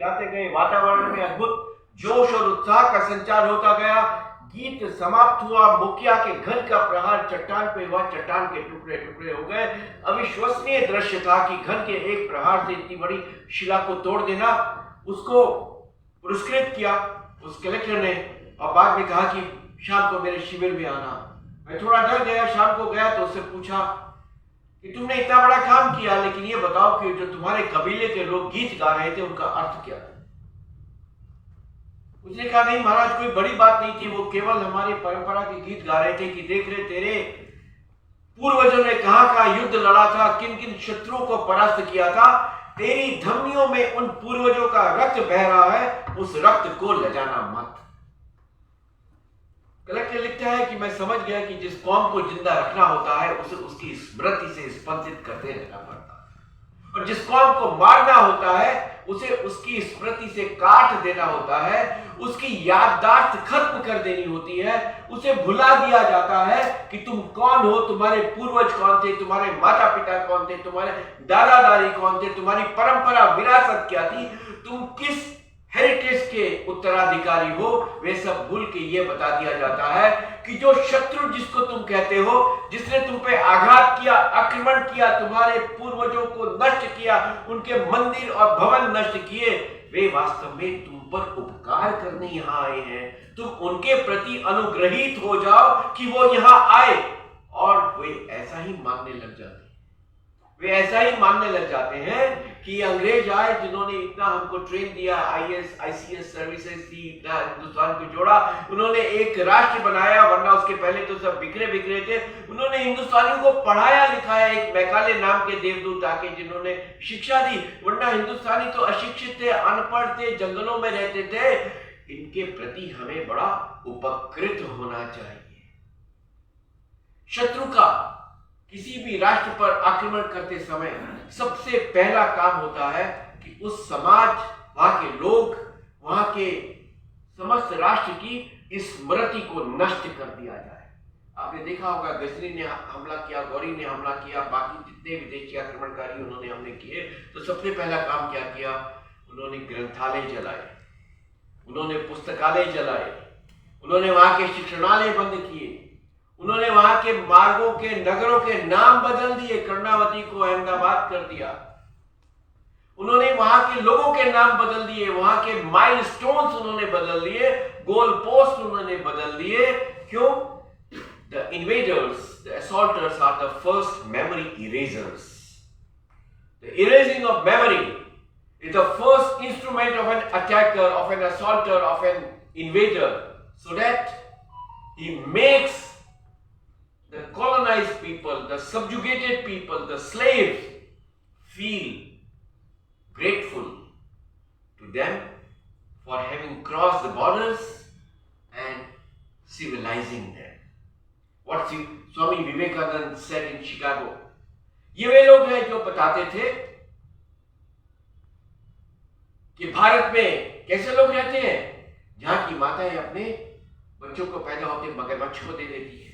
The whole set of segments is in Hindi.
गाते गए, वातावरण में अद्भुत जोश और उत्साह का संचार होता गया। गीत समाप्त हुआ, मुखिया के घर का प्रहार चट्टान पे हुआ, चट्टान के टुकड़े टुकड़े हो गए। अविश्वसनीय दृश्य था कि घर के एक प्रहार से इतनी बड़ी शिला को तोड़ देना। उसको पुरस्कृत किया उस कलेक्टर ने और बाद में कहा कि शाम को मेरे शिविर में आना। मैं थोड़ा डर गया, शाम को गया तो उससे पूछा कि तुमने इतना बड़ा काम किया, लेकिन ये बताओ कि जो तुम्हारे कबीले के लोग गीत गा रहे थे उनका अर्थ क्या था? उसने कहा नहीं महाराज, कोई बड़ी बात नहीं थी, वो केवल हमारी परंपरा के गीत गा रहे थे कि देख रहे तेरे पूर्वजों ने कहां कहां युद्ध लड़ा था, किन किन शत्रुओं को परास्त किया था, तेरी धमनियों में उन पूर्वजों का रक्त बह रहा है, उस रक्त को लजाना मत। कलेक्टर लिखता है कि मैं समझ गया कि जिस कौम को जिंदा रखना होता है उसे उसकी स्मृति से स्पंदित करते रहना पड़ता है, और जिस कौम को मारना होता है उसे उसकी स्मृति से काट देना होता है, उसकी याददाश्त खत्म कर देनी होती है, उसे भुला दिया जाता है कि तुम कौन हो, तुम्हारे पूर्वज कौन थे, तुम्हारे माता पिता कौन थे, तुम्हारे दादा दादी कौन थे, तुम्हारी परंपरा विरासत क्या थी, तुम किस हेरिटेज के उत्तराधिकारी हो, वे सब भूल के ये बता दिया जाता है कि जो शत्रु जिसको तुम कहते हो, जिसने तुम पे आघात किया, आक्रमण किया, तुम्हारे पूर्वजों को नष्ट किया, उनके मंदिर और भवन नष्ट किए, वे वास्तव में तुम पर उपकार करने यहां आए हैं। तुम उनके प्रति अनुग्रहित हो जाओ कि वो यहां आए, और वे ऐसा ही मानने लग जाते हैं। वे ऐसा ही मानने लग जाते हैं कि अंग्रेज आए जिन्होंने इतना हमको ट्रेन दिया, आईएएस आईसीएस सर्विसेज दी, इतना हिंदुस्तान को जोड़ा, उन्होंने एक राष्ट्र बनाया, वरना उसके पहले तो सब बिखरे बिखरे थे। उन्होंने हिंदुस्तानियों को पढ़ाया लिखाया, एक मैकाले नाम के देवदूत आके जिन्होंने शिक्षा दी, वरना हिंदुस्तानी तो अशिक्षित थे, अनपढ़ थे, जंगलों में रहते थे। इनके प्रति हमें बड़ा उपकृत होना चाहिए। शत्रु का किसी भी राष्ट्र पर आक्रमण करते समय सबसे पहला काम होता है कि उस समाज, वहां के लोग, वहां के समस्त राष्ट्र की स्मृति को नष्ट कर दिया जाए। आपने देखा होगा गजनी ने हमला किया, गौरी ने हमला किया, बाकी जितने विदेशी आक्रमणकारी उन्होंने हमले किए, तो सबसे पहला काम क्या किया? उन्होंने ग्रंथालय जलाए, उन्होंने पुस्तकालय जलाए, उन्होंने वहां के शिक्षणालय बंद किए, उन्होंने वहां के मार्गों के, नगरों के नाम बदल दिए, कर्णावती को अहमदाबाद कर दिया, उन्होंने वहां के लोगों के नाम बदल दिए, वहां के माइलस्टोन्स उन्होंने बदल दिए, गोल पोस्ट उन्होंने बदल दिए। क्यों? The invaders, the assaulters are the first memory erasers. The erasing of memory is the first instrument of an attacker, of an assaulter, of an invader, so that he makes the colonized people, the subjugated people, the slaves feel grateful to them for having crossed the borders and civilizing them. What Swami Vivekananda said in Chicago. ये वे लोग हैं जो बताते थे कि भारत में कैसे लोग रहते हैं, जहां की माताएं अपने बच्चों को पैदा होते मगरमच्छ को दे देती है,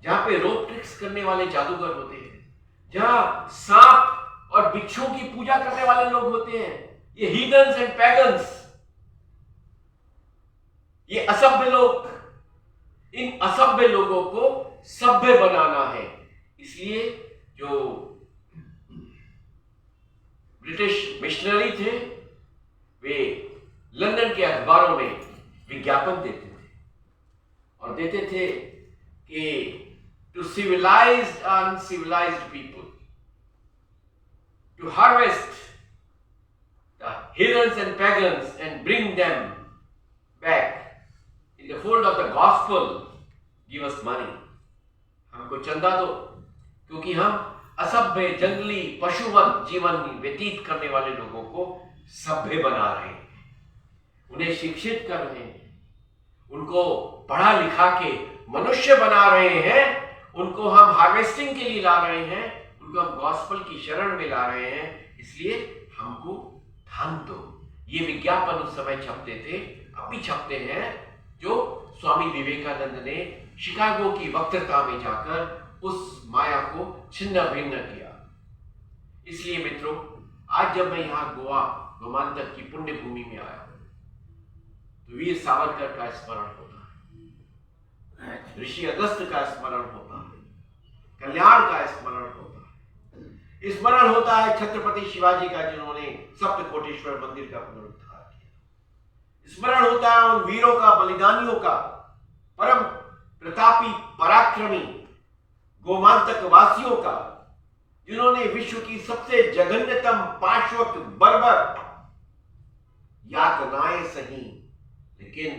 जहां पे रोप ट्रिक्स करने वाले जादूगर होते हैं, जहां सांप और बिच्छुओं की पूजा करने वाले लोग होते हैं। ये हीदन्स एंड पैगन्स, ये असभ्य लोग, इन असभ्य लोगों को सभ्य बनाना है। इसलिए जो ब्रिटिश मिशनरी थे वे लंदन के अखबारों में विज्ञापन देते थे और देते थे कि to civilised uncivilised people, to harvest the heathens and pagans and bring them back in the fold of the gospel, give us money, हमको चंदा दो, क्योंकि हम असभ्य, जंगली, पशुवत जीवन व्यतीत करने वाले लोगों को सभ्य बना रहे हैं, उन्हें शिक्षित कर रहे हैं, उनको पढ़ा लिखा के मनुष्य बना रहे हैं, उनको हम हार्वेस्टिंग के लिए ला रहे हैं, उनको हम गॉस्पेल की शरण में ला रहे हैं। इसलिए हमको धन दो। ये विज्ञापन उस समय छपते थे, अब भी छपते हैं, जो स्वामी विवेकानंद ने शिकागो की वक्तृता में जाकर उस माया को छिन्न भिन्न किया। इसलिए मित्रों, आज जब मैं यहां गोवा गोमांतक की पुण्य भूमि में आया तो वीर सावरकर का स्मरण होता है, ऋषि अगस्त का स्मरण होता है, कल्याण का स्मरण होता है, स्मरण होता है छत्रपति शिवाजी का जिन्होंने सप्तकोटेश्वर मंदिर का पुनरुद्धार किया, स्मरण होता है उन वीरों का, बलिदानियों का, परम प्रतापी पराक्रमी गोमांतक वासियों का, जिन्होंने विश्व की सबसे जघन्यतम पाशवक बर्बर यातनाएं सही, लेकिन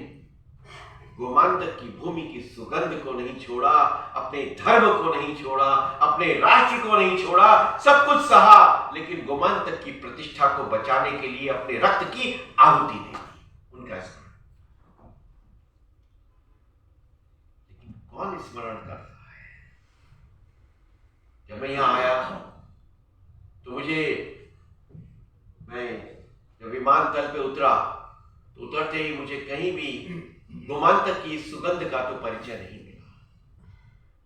गोमांतक की भूमि की सुगंध को नहीं छोड़ा, अपने धर्म को नहीं छोड़ा, अपने राष्ट्र को नहीं छोड़ा, सब कुछ सहा, लेकिन गोमांतक की प्रतिष्ठा को बचाने के लिए अपने रक्त की आहुति दे दी। उनका स्मरण, लेकिन कौन स्मरण करता है? जब मैं यहां आया तो मैं जब विमानतल पे उतरा तो उतरते ही मुझे कहीं भी गोमांतक की सुगंध का तो परिचय नहीं मिला।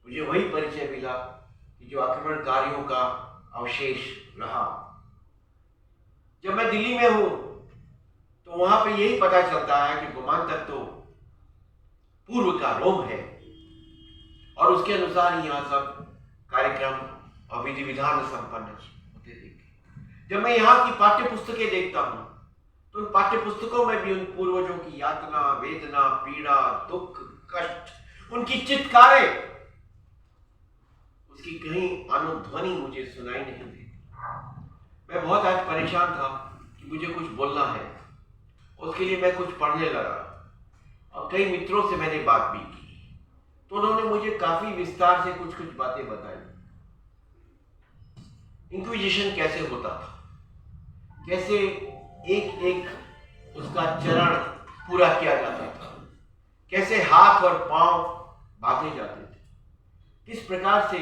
मुझे वही परिचय मिला कि जो आक्रमणकारियों का अवशेष रहा। जब मैं दिल्ली में हूं तो वहां पे यही पता चलता है कि गोमांतक तो पूर्व का रोम है और उसके अनुसार यहाँ सब कार्यक्रम और विधि विधान संपन्न होते दिखे। जब मैं यहाँ की पाठ्य पुस्तकें देखता हूं तो उन पाठ्य पुस्तकों में भी उन पूर्वजों की यातना, वेदना, पीड़ा, दुख, कष्ट, उनकी चित्कारें, उसकी कहीं अनुध्वनि मुझे सुनाई नहीं देती। मैं बहुत आज परेशान था कि मुझे कुछ बोलना है, उसके लिए मैं कुछ पढ़ने लगा और कई मित्रों से मैंने बात भी की तो उन्होंने मुझे काफी विस्तार से कुछ बातें बताई। इंक्विजिशन कैसे होता था, कैसे एक एक उसका चरण पूरा किया जाता था, कैसे हाथ और पांव बांधे जाते थे, किस प्रकार से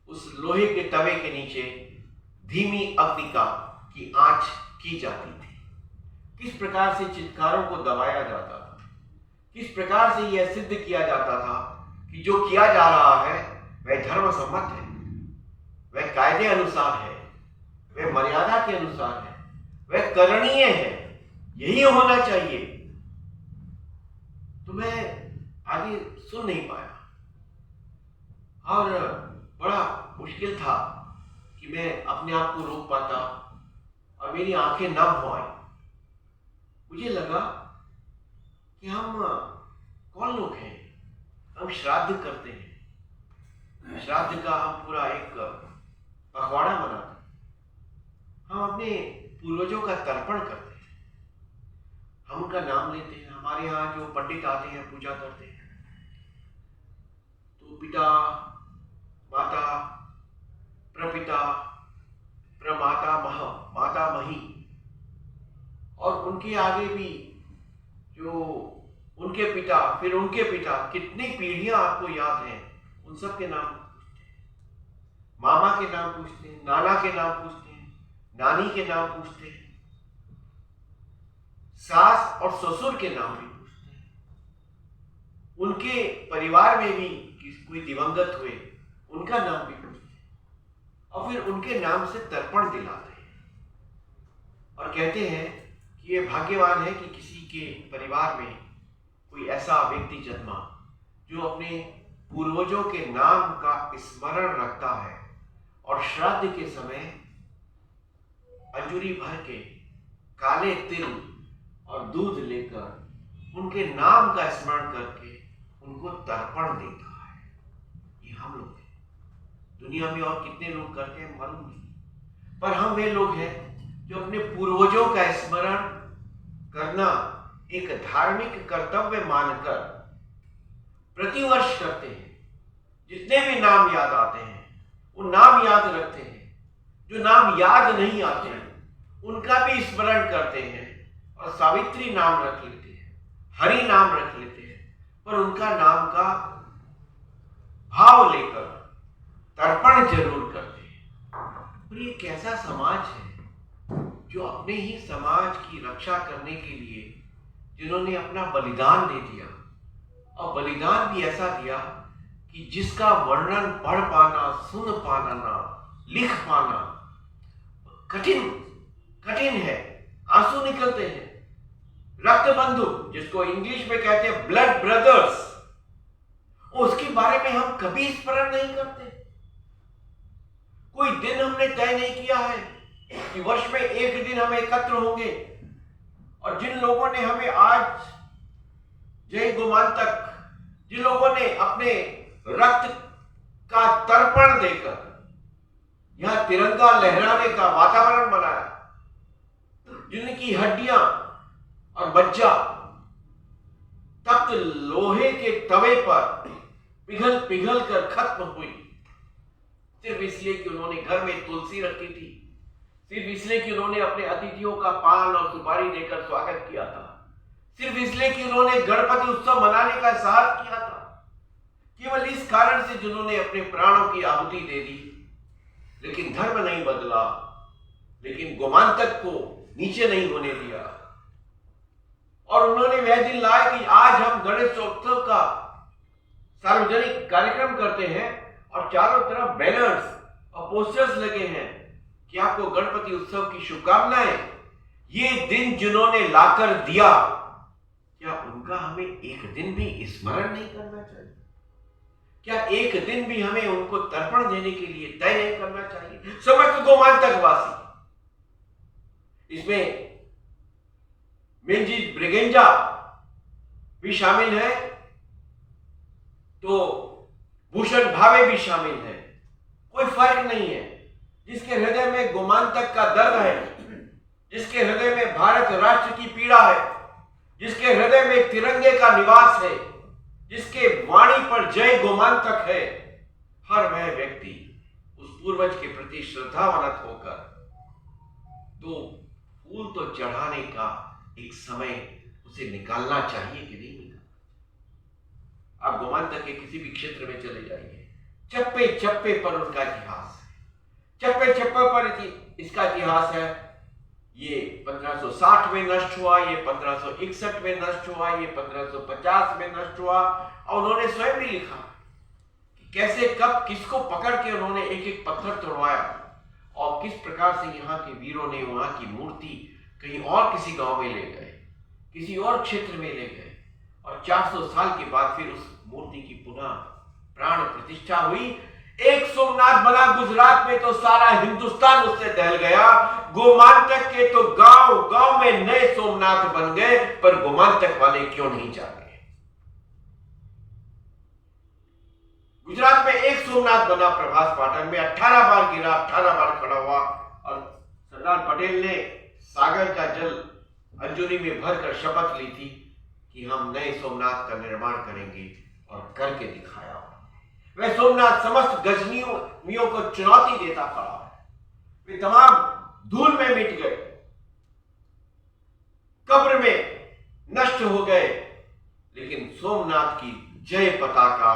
उस लोहे के तवे के नीचे धीमी अग्नि की आंच की जाती थी, किस प्रकार से चित्कारों को दबाया जाता था, किस प्रकार से यह सिद्ध किया जाता था कि जो किया जा रहा है वह धर्म सम्मत है, वह कायदे अनुसार है, वह मर्यादा के अनुसार है, वह करणीय है, यही होना चाहिए। तो मैं आगे सुन नहीं पाया और बड़ा मुश्किल था कि मैं अपने आप को रोक पाता और मेरी आंखें नम हो आई। मुझे लगा कि हम कौन लोग हैं, हम श्राद्ध करते हैं, श्राद्ध का हम पूरा एक पखवाड़ा मनाते हैं, हम अपने पूर्वजों का तर्पण करते हैं, हम उनका नाम लेते हैं। हमारे यहाँ जो पंडित आते हैं पूजा करते हैं तो पिता, माता, प्रपिता, प्रमाता, माता मही और उनके आगे भी जो उनके पिता, फिर उनके पिता, कितनी पीढ़ियां आपको याद हैं, उन सब के नाम पूछते हैं, मामा के नाम पूछते हैं, नाना के नाम पूछते हैं, नानी के नाम पूछते हैं, सास और ससुर के नाम भी पूछते हैं, उनके परिवार में भी कोई दिवंगत हुए उनका नाम भी पूछते हैं और फिर उनके नाम से तर्पण दिलाते हैं और कहते हैं कि ये भाग्यवान है कि किसी के परिवार में कोई ऐसा व्यक्ति जन्मा जो अपने पूर्वजों के नाम का स्मरण रखता है और श्राद्ध के समय अंजुरी भर के काले तिल और दूध लेकर उनके नाम का स्मरण करके उनको तर्पण देता है। ये हम लोग हैं। दुनिया में और कितने लोग करते हैं मालूम नहीं, पर हम वे लोग हैं जो अपने पूर्वजों का स्मरण करना एक धार्मिक कर्तव्य मानकर प्रतिवर्ष करते हैं। जितने भी नाम याद आते हैं वो नाम याद रखते हैं, जो नाम याद नहीं आते हैं उनका भी स्मरण करते हैं और सावित्री नाम रख लेते हैं, हरि नाम रख लेते हैं, पर उनका नाम का भाव लेकर तर्पण जरूर करते हैं। और ये कैसा समाज है जो अपने ही समाज की रक्षा करने के लिए जिन्होंने अपना बलिदान दे दिया और बलिदान भी ऐसा दिया कि जिसका वर्णन पढ़ पाना, सुन पाना, लिख पाना कठिन है। आंसू निकलते हैं। रक्त बंधु, जिसको इंग्लिश में कहते हैं ब्लड ब्रदर्स, उसके बारे में हम कभी स्मरण नहीं करते। कोई दिन हमने तय नहीं किया है कि वर्ष में एक दिन हम एकत्र होंगे, और जिन लोगों ने हमें आज जय गोमांतक, जिन लोगों ने अपने रक्त का तर्पण देकर यहां तिरंगा लहराने का वातावरण बनाया, जिनकी हड्डियां और मज्जा तप्त लोहे के तवे पर पिघल पिघल कर खत्म हुई, सिर्फ इसलिए कि उन्होंने घर में तुलसी रखी थी, सिर्फ इसलिए कि उन्होंने अपने अतिथियों का पान और सुपारी देकर स्वागत किया था, सिर्फ इसलिए कि उन्होंने गणपति उत्सव मनाने का साहस किया था। केवल इस कारण से जिन्होंने अपने प्राणों की आहुति दे दी, लेकिन धर्म नहीं बदला, लेकिन गोमांतक को नीचे नहीं होने दिया। और उन्होंने वह दिन लाया कि आज हम गणेश उत्सव का सार्वजनिक कार्यक्रम करते हैं और चारों तरफ बैनर्स और पोस्टर्स लगे हैं कि आपको गणपति उत्सव की शुभकामनाएं। ये दिन जिन्होंने लाकर दिया, क्या उनका हमें एक दिन भी स्मरण नहीं करना चाहिए? क्या एक दिन भी हमें उनको तर्पण देने के लिए तय नहीं करना चाहिए? समस्त गोमांतकवासी, इसमें मेंजिस ब्रिगेंजा भी शामिल है, तो भूषण भावे भी शामिल है, कोई फर्क नहीं है। जिसके हृदय में गोमांतक का दर्द है, जिसके हृदय में भारत राष्ट्र की पीड़ा है, जिसके हृदय में तिरंगे का निवास है, जिसके वाणी पर जय गोमांतक है, हर वह व्यक्ति उस पूर्वज के प्रति श्रद्धावनत होकर दो फूल तो चढ़ाने का एक समय उसे निकालना चाहिए कि नहीं निकालना। आप गोमांतक के किसी भी क्षेत्र में चले जाइए, चप्पे चप्पे पर उनका इतिहास है, चप्पे चप्पे पर इसका इतिहास है। ये 1560 में नष्ट हुआ, ये 1561 में नष्ट हुआ, ये 1550 में नष्ट हुआ। और उन्होंने स्वयं भी लिखा कि कैसे कब किसको पकड़ के उन्होंने एक एक पत्थर तोड़वाया और किस प्रकार से यहाँ के वीरों ने वहां की मूर्ति कहीं और किसी गांव में ले गए, किसी और क्षेत्र में ले गए, और 400 साल के बाद फिर उस मूर्ति की पुनः प्राण प्रतिष्ठा हुई। एक सोमनाथ बना गुजरात में तो सारा हिंदुस्तान उससे दहल गया। गोमांतक के तो गांव गांव में नए सोमनाथ बन गए, पर गोमांतक वाले क्यों नहीं जागे? गुजरात में एक सोमनाथ बना प्रभास पाटन में, 18 बार गिरा, 18 बार खड़ा हुआ, और सरदार पटेल ने सागर का जल अंजुनी में भरकर शपथ ली थी कि हम नए सोमनाथ का निर्माण करेंगे, और करके दिखाया। वह सोमनाथ समस्त गजनियों को चुनौती देता खड़ा है। वे तमाम धूल में मिट गए, कब्र में नष्ट हो गए, लेकिन सोमनाथ की जय पताका,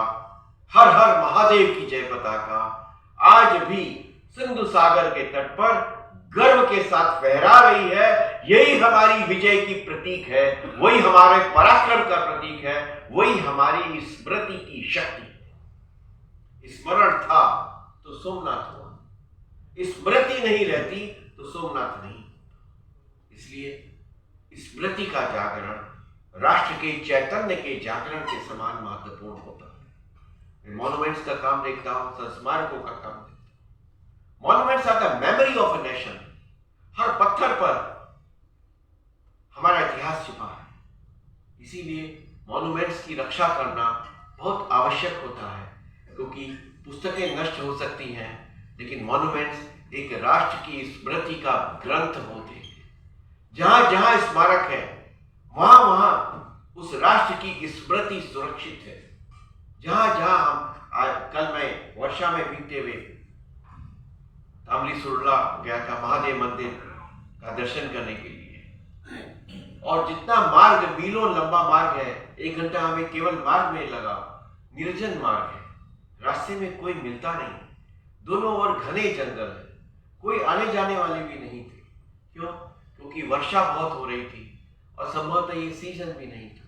हर हर महादेव की जय पताका आज भी सिंधु सागर के तट पर गर्व के साथ फहरा रही है। यही हमारी विजय की प्रतीक है, वही हमारे पराक्रम का प्रतीक है, वही हमारी स्मृति की शक्ति है। स्मरण था तो सोमनाथ हुआ, स्मृति नहीं रहती तो सोमनाथ नहीं। इसलिए स्मृति का जागरण राष्ट्र के चैतन्य के जागरण के समान महत्वपूर्ण होता है। मैं मॉन्यूमेंट्स का काम देखता हूं, संस्मारकों का काम देखता हूं। Monuments are the memory of a nation. हर पत्थर पर हमारा इतिहास छिपा है, इसीलिए मॉन्यूमेंट्स की रक्षा करना बहुत आवश्यक होता है, क्योंकि पुस्तकें नष्ट हो सकती हैं, लेकिन मॉन्यूमेंट्स एक राष्ट्र की स्मृति का ग्रंथ होते हैं। जहां जहां स्मारक है, वहां वहां उस राष्ट्र की स्मृति सुरक्षित है। जहां जहां हम कल मैं वर्षा में बीते हुए तामली सुरला गया था महादेव मंदिर का दर्शन करने के लिए, और जितना मार्ग मीलों लंबा मार्ग है, 1 घंटा हमें केवल मार्ग में लगा। निर्जन मार्ग है, रास्ते में कोई मिलता नहीं, दोनों ओर घने जंगल है, कोई आने जाने वाले भी नहीं थे। क्यों? क्योंकि वर्षा बहुत हो रही थी और संभवतः ये सीजन भी नहीं था।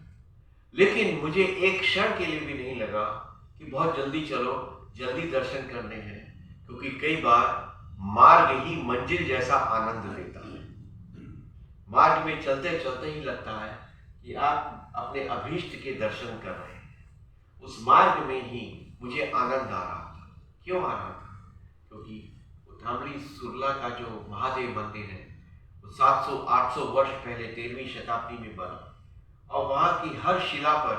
लेकिन मुझे एक क्षण के लिए भी नहीं लगा कि बहुत जल्दी चलो, जल्दी दर्शन करने हैं, क्योंकि कई बार मार्ग ही मंजिल जैसा आनंद देता है। मार्ग में चलते चलते ही लगता है कि आप अपने अभीष्ट के दर्शन कर रहे हैं। उस मार्ग में ही मुझे आनंद आ रहा था। क्यों आ रहा था? क्योंकि धामली सुरला का जो महादेव मंदिर है वो 700-800 वर्ष पहले 13वीं शताब्दी में बना, और वहां की हर शिला पर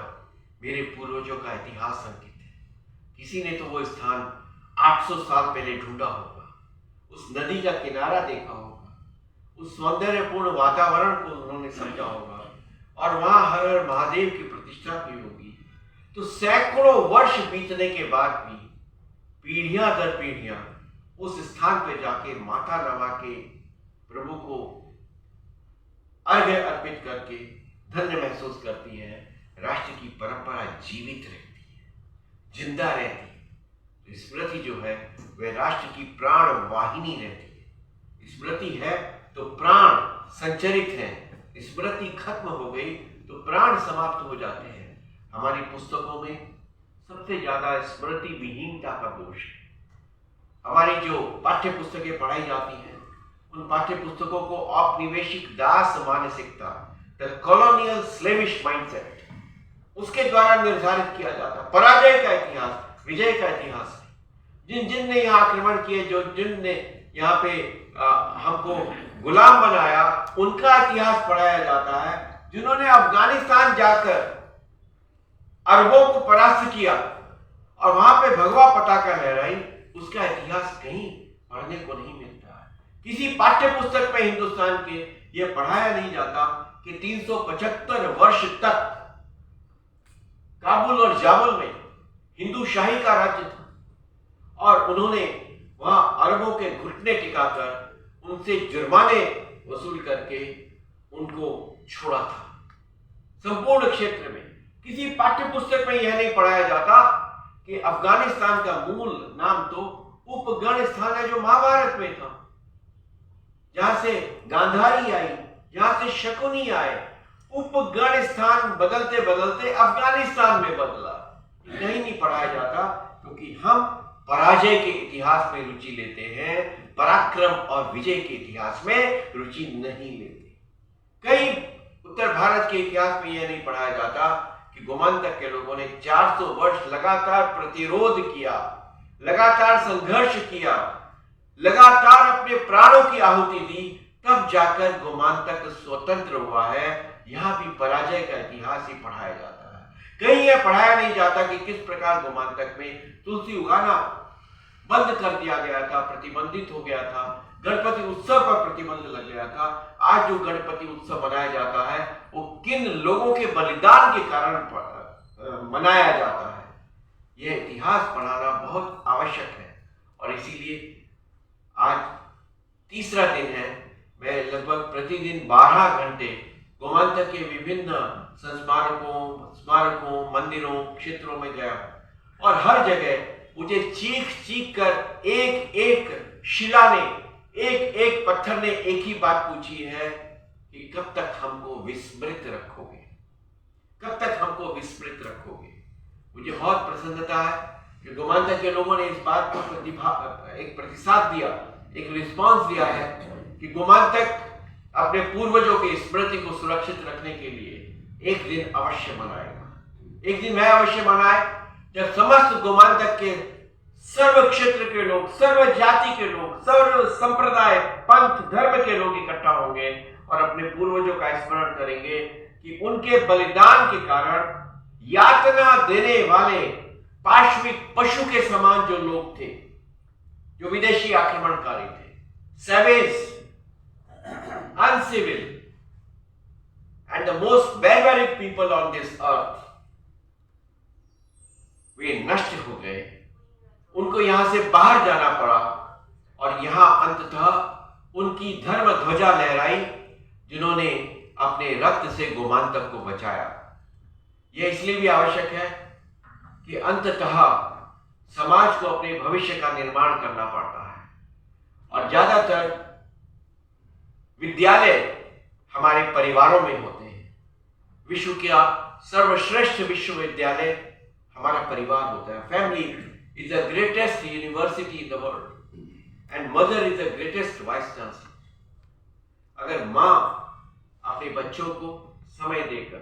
मेरे पूर्वजों का इतिहास अंकित है। किसी ने तो वो स्थान 800 साल पहले ढूंढा होगा, उस नदी का किनारा देखा होगा, उस सौंदर्यपूर्ण वातावरण को उन्होंने समझा होगा, और वहां हर हर महादेव की प्रतिष्ठा की होगी। तो सैकड़ों वर्ष बीतने के बाद भी पीढ़ियां दर पीढ़ियां उस स्थान पर जाके माथा नवा के प्रभु को अर्घ्य अर्पित करके धन्य महसूस करती है। राष्ट्र की परंपरा जीवित रहती है, जिंदा रहती है। स्मृति जो है वह राष्ट्र की प्राण वाहिनी रहती है। स्मृति है तो प्राण संचरित है, स्मृति खत्म हो गई तो प्राण समाप्त हो जाते हैं। हमारी पुस्तकों में सबसे ज्यादा स्मृति विहीनता का दोष है। हमारी जो पाठ्य पुस्तकें पढ़ाई जाती हैं उन पाठ्य पुस्तकों को औपनिवेशिक दास मानसिकता, द कॉलोनियल स्लेविश माइंडसेट, उसके द्वारा निर्धारित किया जाता। पराजय का इतिहास, विजय का इतिहास जिन जिन ने यहाँ आक्रमण किए, जो जिन ने यहाँ पे हमको गुलाम बनाया, उनका इतिहास पढ़ाया जाता है। जिन्होंने अफगानिस्तान जाकर अरबों को परास्त किया और वहां पे भगवा पताका लहराई, उसका इतिहास कहीं पढ़ने को नहीं मिलता है। किसी पाठ्य पुस्तक में हिंदुस्तान के यह पढ़ाया नहीं जाता कि 375 वर्ष तक काबुल और जामुल में हिंदू शाही का राज्य था, और उन्होंने वहां अरबों के घुटने टिकाकर उनसे जुर्माने वसूल करके उनको छोड़ा था। संपूर्ण क्षेत्र में किसी पाठ्य पुस्तक में यह नहीं पढ़ाया जाता कि अफगानिस्तान का मूल नाम तो उपगण स्थान है, जो महाभारत में था, जहां से गांधारी आई, जहां से शकुनी आए। उपगण स्थान बदलते बदलते अफगानिस्तान में बदला। नहीं पढ़ाया जाता क्योंकि हम पराजय के इतिहास में रुचि लेते हैं, पराक्रम और विजय के इतिहास में रुचि नहीं लेते। कई उत्तर भारत के इतिहास में यह नहीं पढ़ाया जाता कि गोमांतक के लोगों ने 400 वर्ष लगातार प्रतिरोध किया, लगातार संघर्ष किया, लगातार अपने प्राणों की आहुति दी, तब जाकर गोमांतक स्वतंत्र हुआ है। यहां भी पराजय का इतिहास ही पढ़ाया जाता है। कहीं यह पढ़ाया नहीं जाता कि किस प्रकार गोमांतक में तुलसी उगाना बंद कर दिया गया था, प्रतिबंधित हो गया था, गणपति उत्सव पर प्रतिबंध लग गया था। आज जो गणपति उत्सव मनाया जाता है वो किन लोगों के बलिदान के कारण मनाया जाता है, यह इतिहास पढ़ाना बहुत आवश्यक है। और इसीलिए आज तीसरा दिन है। मैं लगभग प्रतिदिन 12 घंटे गोमांतक के विभिन्न स्मारकों, मंदिरों, क्षेत्रों में गया, और हर जगह मुझे चीख चीख कर एक एक शिला ने, एक एक पत्थर ने एक ही बात पूछी है कि कब तक हमको विस्मृत रखोगे, कब तक हमको विस्मृत रखोगे। मुझे बहुत प्रसन्नता है कि गोमांतक के लोगों ने इस बात को एक प्रतिसाद दिया, एक रिस्पांस दिया है कि गोमांतक अपने पूर्वजों की स्मृति को सुरक्षित रखने के लिए एक दिन अवश्य मनाएगा। एक दिन वह अवश्य मनाए जब समस्त गोमांतक के सर्व क्षेत्र के लोग, सर्व जाति के लोग, सर्व संप्रदाय, पंथ, धर्म के लोग इकट्ठा होंगे और अपने पूर्वजों का स्मरण करेंगे कि उनके बलिदान के कारण यातना देने वाले पाशविक पशु के समान जो लोग थे, जो विदेशी आक्रमणकारी थे, savage, uncivil and the most barbaric people on this earth, वे नष्ट हो गए। उनको यहां से बाहर जाना पड़ा और यहां अंततः उनकी धर्म ध्वजा लहराई, जिन्होंने अपने रक्त से गोमांतक को बचाया। यह इसलिए भी आवश्यक है कि अंततः समाज को अपने भविष्य का निर्माण करना पड़ता है, और ज्यादातर विद्यालय हमारे परिवारों में होते हैं। विश्व का सर्वश्रेष्ठ विश्वविद्यालय हमारा परिवार होता है। Family is the greatest university in the world and mother is the greatest vice chancellor. अगर माँ अपने बच्चों को समय देकर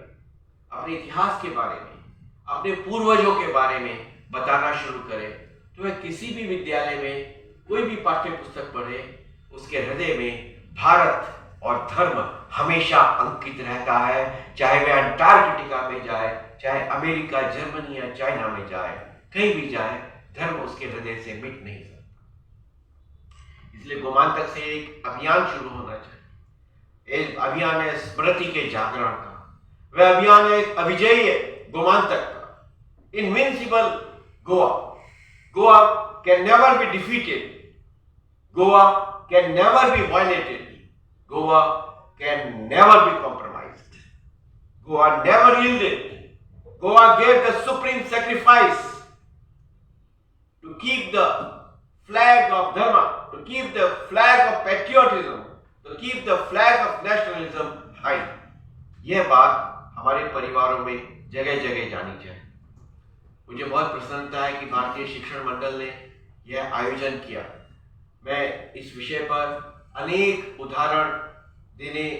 अपने इतिहास के बारे में, अपने पूर्वजों के बारे में बताना शुरू करें, तो वह किसी भी विद्यालय में कोई भी पाठ्य पुस्तक पढ़े, उसके हृदय में भारत और धर्म हमेशा अंकित रहता है। चाहे वह अंटार्कटिका में जाए, चाहे अमेरिका, जर्मनी या चाइना में जाए, कहीं भी जाए, धर्म उसके हृदय से मिट नहीं सकता। इसलिए गोमांतक से एक अभियान शुरू होना चाहिए। एक अभियान है स्मृति के जागरण का, वह अभियान है एक अविजेय गोमांतक का, invincible Goa. Goa can never be defeated, Goa can never be violated, Goa can never be compromised, Goa never yielded, Goa gave the supreme sacrifice to keep the flag of dharma, to keep the flag of patriotism, to keep the flag of nationalism high. यह बात हमारे परिवारों में जगह जगह जानी चाहिए। मुझे बहुत प्रसन्नता है कि भारतीय शिक्षण मंडल ने यह आयोजन किया। मैं इस विषय पर अनेक उदाहरण देने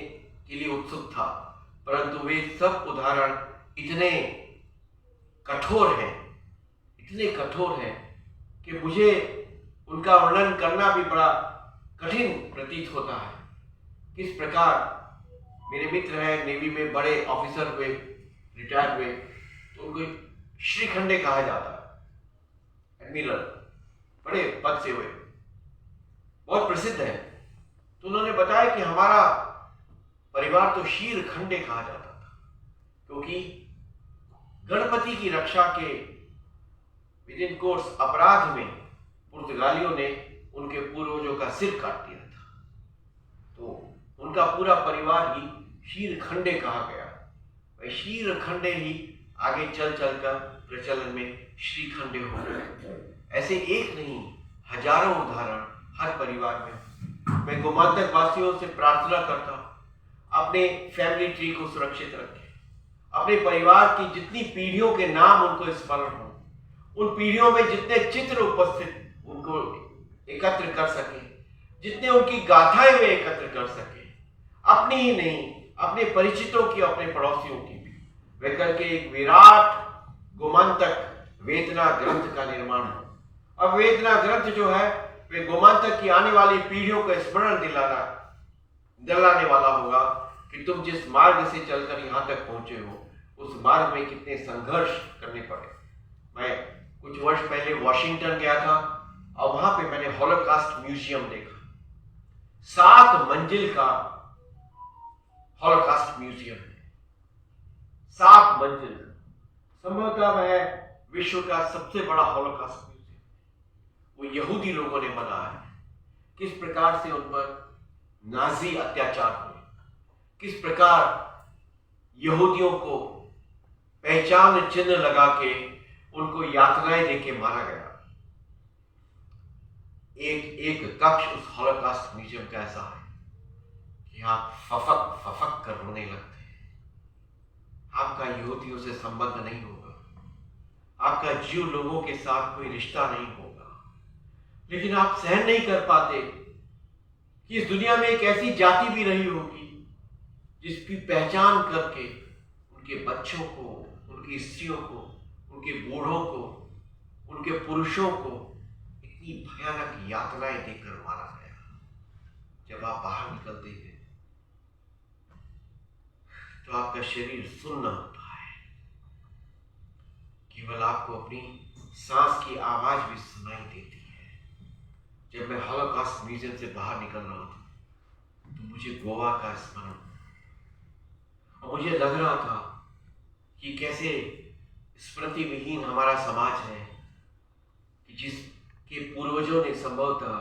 के लिए उत्सुक था, परंतु वे सब उदाहरण इतने कठोर हैं कि मुझे उनका वर्णन करना भी बड़ा कठिन प्रतीत होता है। किस प्रकार मेरे मित्र हैं, नेवी में बड़े ऑफिसर हुए, रिटायर हुए, तो उनको श्रीखंडे कहा जाता है, एडमिरल, बड़े पद से हुए, बहुत प्रसिद्ध है। तो उन्होंने बताया कि हमारा परिवार तो शीर खंडे कहा जाता था, क्योंकि गणपति की रक्षा के विद इन कोर्स अपराध में पुर्तगालियों ने उनके पूर्वजों का सिर काट दिया था, तो उनका पूरा परिवार ही शीर खंडे कहा गया। वह शीर खंडे ही आगे चल चलकर प्रचलन में श्रीखंडे हो गए। ऐसे एक नहीं, हजारों उदाहरण हर परिवार में। मैं गोमांतक वासियों से प्रार्थना करता हूं, अपने फैमिली ट्री को सुरक्षित रखें, अपने परिवार की जितनी पीढ़ियों के नाम उनको स्मरण हो, उन पीढ़ियों में जितने चित्र उपस्थित उनको एकत्र कर सके, जितने उनकी गाथाएं वे एकत्र कर सके, अपनी ही नहीं, अपने परिचितों की, अपने पड़ोसियों की भी, वे करके एक विराट गोमांतक वेदना ग्रंथ का निर्माण हो। अब वेदना ग्रंथ जो है वे गोमांतक की आने वाली पीढ़ियों को स्मरण दिलाने वाला होगा कि तुम जिस मार्ग से चलकर यहां तक पहुंचे हो, उस मार्ग में कितने संघर्ष करने पड़े। मैं कुछ वर्ष पहले वॉशिंगटन गया था और वहां पे मैंने हॉलोकास्ट म्यूजियम देखा। 7 मंजिल का हॉलोकास्ट म्यूजियम है, 7 मंजिल। संभवतः वह विश्व का सबसे बड़ा हॉलोकास्ट म्यूजियम, वो यहूदी लोगों ने बनाया है। किस प्रकार से उन पर नाजी अत्याचार हुए, किस प्रकार यहूदियों को पहचान चिन्ह लगा के उनको यातनाएं देके मारा गया। एक कक्ष उस हॉलोकास्ट म्यूजियम का ऐसा है कि आप फफक कर रोने लगते हैं। आपका यहूदियों से संबंध नहीं होगा, आपका जीव लोगों के साथ कोई रिश्ता नहीं होगा, लेकिन आप सहन नहीं कर पाते कि इस दुनिया में एक ऐसी जाति भी रही होगी जिसकी पहचान करके उनके बच्चों को, उनकी स्त्रियों को, उनके बूढ़ों को, उनके पुरुषों को इतनी भयानक यातनाएं देकर मारा गया। जब आप बाहर निकलते हैं तो आपका शरीर सुन्न होता है, केवल आपको अपनी सांस की आवाज भी सुनाई देती है। जब मैं हॉलोकास्ट म्यूजियम से बाहर निकल रहा था तो मुझे गोवा का स्मरण, और मुझे लग रहा था कि कैसे स्मृति विहीन हमारा समाज है, कि जिसके पूर्वजों ने संभवतः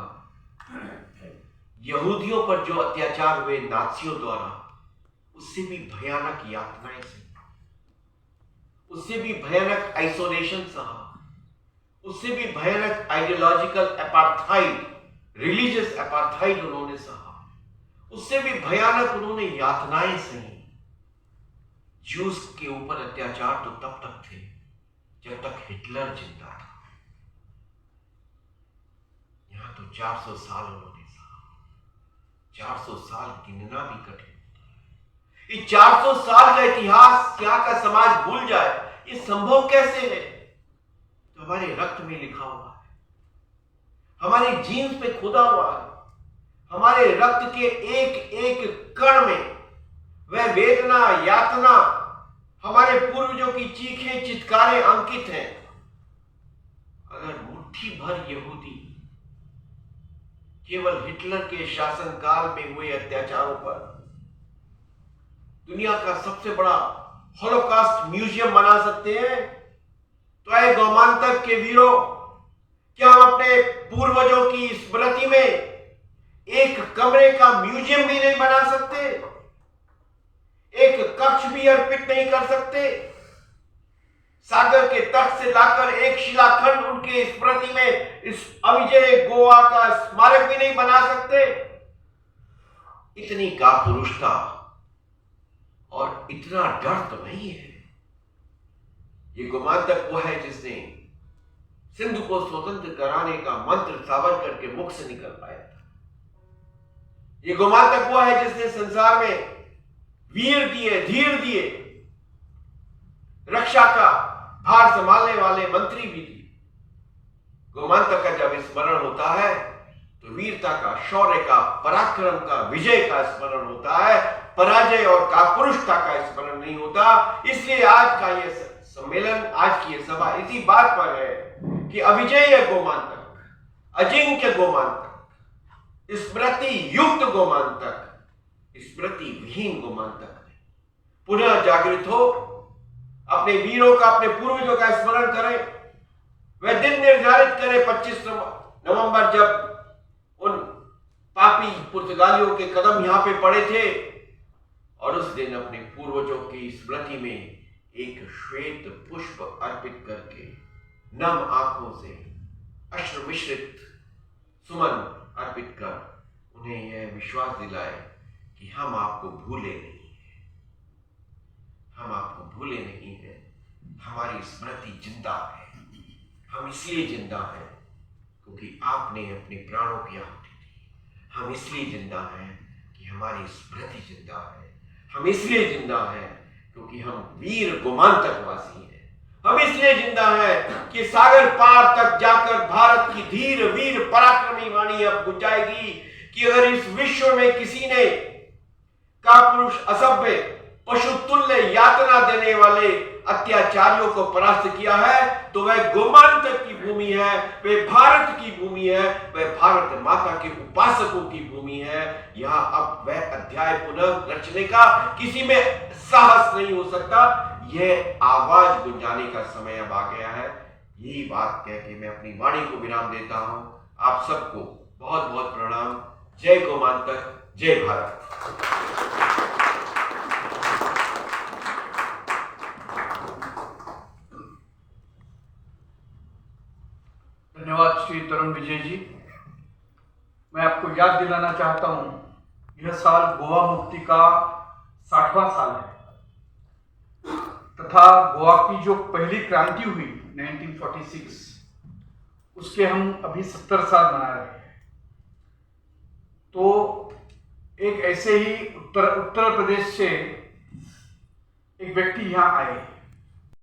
यहूदियों पर जो अत्याचार हुए नाजियों द्वारा, उससे भी भयानक यातनाएं सही, उससे भी भयानक आइसोलेशन सहा, उससे भी भयानक आइडियोलॉजिकल अपार्थाइड, रिलीजियस अपार्थाइड उन्होंने सहा, उससे भी भयानक उन्होंने यातनाएं सही। जूस के ऊपर अत्याचार तो तब तक थे जब तक हिटलर जिंदा था। यहां तो 400 साल उन्होंने सहा। 400 साल गिनना भी कठिन होता है। ये 400 साल का इतिहास यहाँ का समाज भूल जाए, ये संभव कैसे है? तो हमारे रक्त में लिखा हुआ है, हमारे जीन्स पे खुदा हुआ है, हमारे रक्त के एक एक कण में वह वेदना, यातना, हमारे पूर्वजों की चीखें, चित्कारें अंकित हैं। अगर मुट्ठी भर यहूदी केवल हिटलर के शासनकाल में हुए अत्याचारों पर दुनिया का सबसे बड़ा हॉलोकॉस्ट म्यूजियम बना सकते हैं, तो ऐ गौमांतक के वीरों, क्या हम अपने पूर्वजों की स्मृति में एक कमरे का म्यूजियम भी नहीं बना सकते? एक कक्ष भी अर्पित नहीं कर सकते? सागर के तट से लाकर एक शिलाखंड उनके स्मृति में इस अविजय गोवा का स्मारक भी नहीं बना सकते? इतनी कापुरुषता और इतना डर तो नहीं है। ये गोमांतक वो है जिसने सिंधु को स्वतंत्र कराने का मंत्र सावरकर के मुख से निकल पाया था। ये गोमांतक वो है जिसने संसार में वीर दिए, धीर दिए, रक्षा का भार संभालने वाले मंत्री भी दिए। गोमांतक का जब स्मरण होता है तो वीरता का, शौर्य का, पराक्रम का, विजय का स्मरण होता है, पराजय और कापुरुषता का स्मरण नहीं होता। इसलिए आज का ये सम्मेलन, आज की ये सभा इसी बात पर है कि अविजय गोमांतक, अजिंक्य गोमांतक, स्मृति युक्त गोमांतक, स्मृति विहीन गोमांतक पुनः जागृत हो, अपने वीरों का, अपने पूर्वजों का स्मरण करें। वह दिन निर्धारित करें 25 नवंबर, जब उन पापी पुर्तगालियों के कदम यहां पे पड़े थे, और उस दिन अपने पूर्वजों की स्मृति में एक श्वेत पुष्प अर्पित करके नम आंखों से अश्रु मिश्रित सुमन अर्पित कर उन्हें यह विश्वास दिलाए कि हम आपको भूले नहीं हैं, हम आपको भूले नहीं हैं, हमारी स्मृति जिंदा है। हम इसलिए जिंदा हैं क्योंकि आपने अपने प्राणों की आहुति दी। हम इसलिए जिंदा हैं कि हमारी स्मृति जिंदा है। हम इसलिए जिंदा हैं क्योंकि हम वीर गोमांतकवासी हैं। हम इसलिए जिंदा हैं कि सागर पार तक जाकर भारत की धीर वीर पराक्रमी वाणी अब गुंजाएगी कि अगर इस विश्व में किसी ने कापुरुष, असभ्य, पशु तुल्य यातना देने वाले अत्याचारियों को परास्त किया है तो वह गोमांतक की भूमि है, वह भारत की भूमि है, वह भारत माता के उपासकों की भूमि है। यहाँ अब वह अध्याय पुनः रचने का किसी में साहस नहीं हो सकता। यह आवाज गुंजाने का समय अब आ गया है। यही बात कह के मैं अपनी वाणी को विराम देता हूं। आप सबको बहुत बहुत प्रणाम। जय गोमांतक, जय भारत। धन्यवाद श्री तरुण विजय जी। मैं आपको याद दिलाना चाहता हूं, यह साल गोवा मुक्ति का 60वां साल है तथा गोवा की जो पहली क्रांति हुई 1946, उसके हम अभी 70 साल मना रहे हैं। तो एक ऐसे ही उत्तर प्रदेश से एक व्यक्ति यहाँ आए